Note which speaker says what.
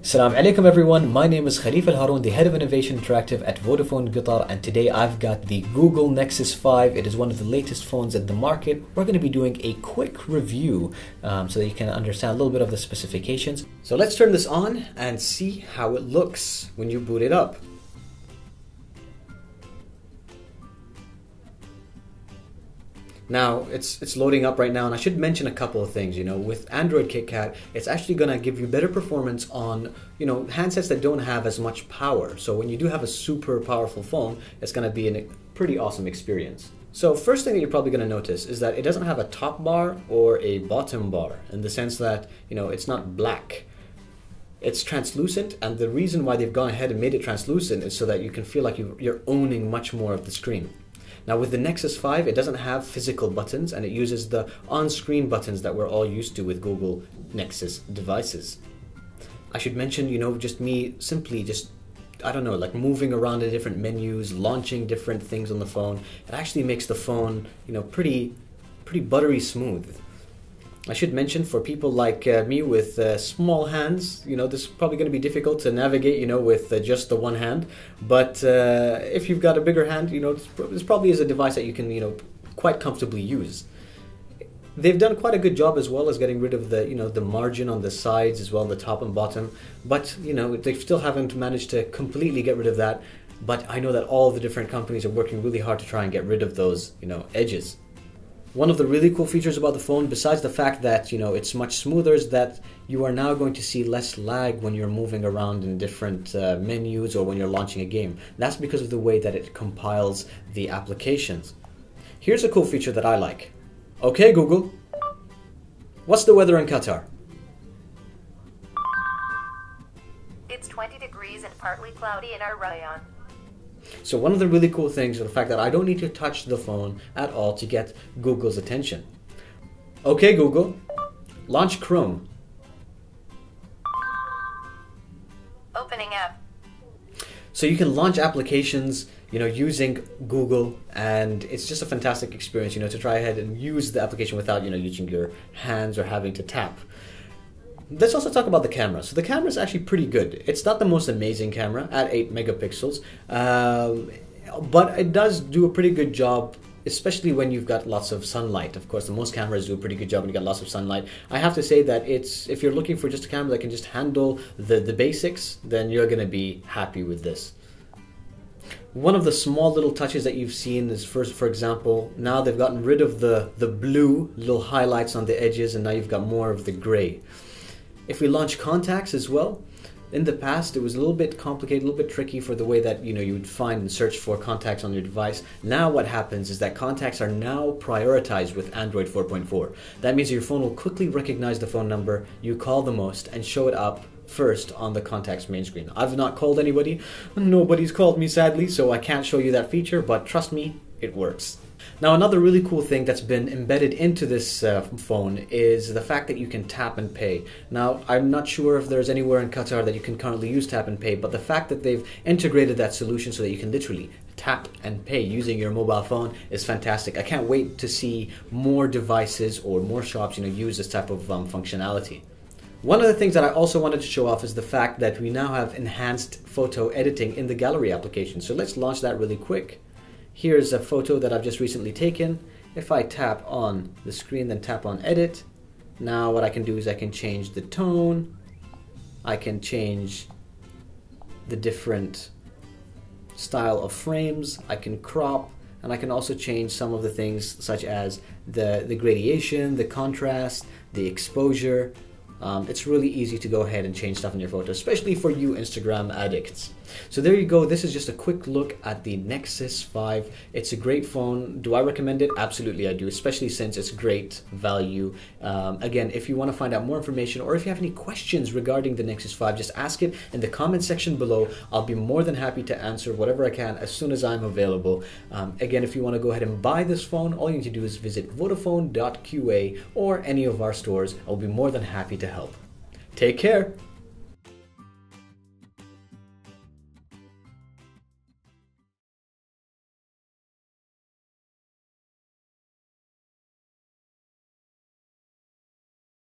Speaker 1: Assalamu alaikum everyone, my name is Khalif Al Haroun, the head of Innovation Interactive at Vodafone Qatar, and today I've got the Google Nexus 5. It is one of the latest phones at the market. We're going to be doing a quick review so that you can understand a little bit of the specifications. So let's turn this on and see how it looks when you boot it up. Now, it's loading up right now, and I should mention a couple of things. With Android KitKat, it's actually going to give you better performance on, handsets that don't have as much power. So when you do have a super powerful phone, it's going to be a pretty awesome experience. So first thing that you're probably going to notice is that it doesn't have a top bar or a bottom bar, in the sense that, it's not black. It's translucent, and the reason why they've gone ahead and made it translucent is so that you can feel like you're owning much more of the screen. Now with the Nexus 5, it doesn't have physical buttons, and it uses the on-screen buttons that we're all used to with Google Nexus devices. I should mention, just me simply like moving around the different menus, launching different things on the phone. It actually makes the phone, pretty buttery smooth. I should mention, for people like me with small hands, this is probably going to be difficult to navigate, with just the one hand. But if you've got a bigger hand, this probably is a device that you can, quite comfortably use. They've done quite a good job as well as getting rid of the, the margin on the sides as well, the top and bottom. But, they still haven't managed to completely get rid of that. But I know that all the different companies are working really hard to try and get rid of those, edges. One of the really cool features about the phone, besides the fact that it's much smoother, is that you are now going to see less lag when you're moving around in different menus or when you're launching a game. That's because of the way that it compiles the applications. Here's a cool feature that I like. Okay Google, what's the weather in Qatar?
Speaker 2: It's 20 degrees and partly cloudy in our rayon.
Speaker 1: So one of the really cool things is the fact that I don't need to touch the phone at all to get Google's attention. Okay Google, launch Chrome.
Speaker 2: Opening app.
Speaker 1: So you can launch applications, using Google, and it's just a fantastic experience, to try ahead and use the application without, using your hands or having to tap. Let's also talk about the camera. So the camera is actually pretty good. It's not the most amazing camera at 8 megapixels, but it does do a pretty good job, especially when you've got lots of sunlight. Of course, most cameras do a pretty good job when you got lots of sunlight. I have to say that if you're looking for just a camera that can just handle the basics, then you're going to be happy with this. One of the small little touches that you've seen is, for example, now they've gotten rid of the blue little highlights on the edges, and now you've got more of the gray. If we launch contacts as well, in the past it was a little bit complicated, a little bit tricky for the way that you would find and search for contacts on your device. Now what happens is that contacts are now prioritized with Android 4.4. That means your phone will quickly recognize the phone number you call the most and show it up first on the contacts main screen. I've not called anybody, nobody's called me sadly, so I can't show you that feature, but trust me, it works. Now another really cool thing that's been embedded into this phone is the fact that you can tap and pay. Now I'm not sure if there's anywhere in Qatar that you can currently use tap and pay, but the fact that they've integrated that solution so that you can literally tap and pay using your mobile phone is fantastic. I can't wait to see more devices or more shops use this type of functionality. One of the things that I also wanted to show off is the fact that we now have enhanced photo editing in the gallery application. So let's launch that really quick. Here's a photo that I've just recently taken. If I tap on the screen, then tap on edit, now what I can do is I can change the tone, I can change the different style of frames, I can crop, and I can also change some of the things such as the gradation, the contrast, the exposure. It's really easy to go ahead and change stuff in your photo, especially for you Instagram addicts. So there you go. This is just a quick look at the Nexus 5. It's a great phone. Do I recommend it? Absolutely I do, especially since it's great value. Again, if you want to find out more information or if you have any questions regarding the Nexus 5, just ask it in the comment section below. I'll be more than happy to answer whatever I can as soon as I'm available. Again, if you want to go ahead and buy this phone, all you need to do is visit Vodafone.qa or any of our stores. I'll be more than happy to help. Take care.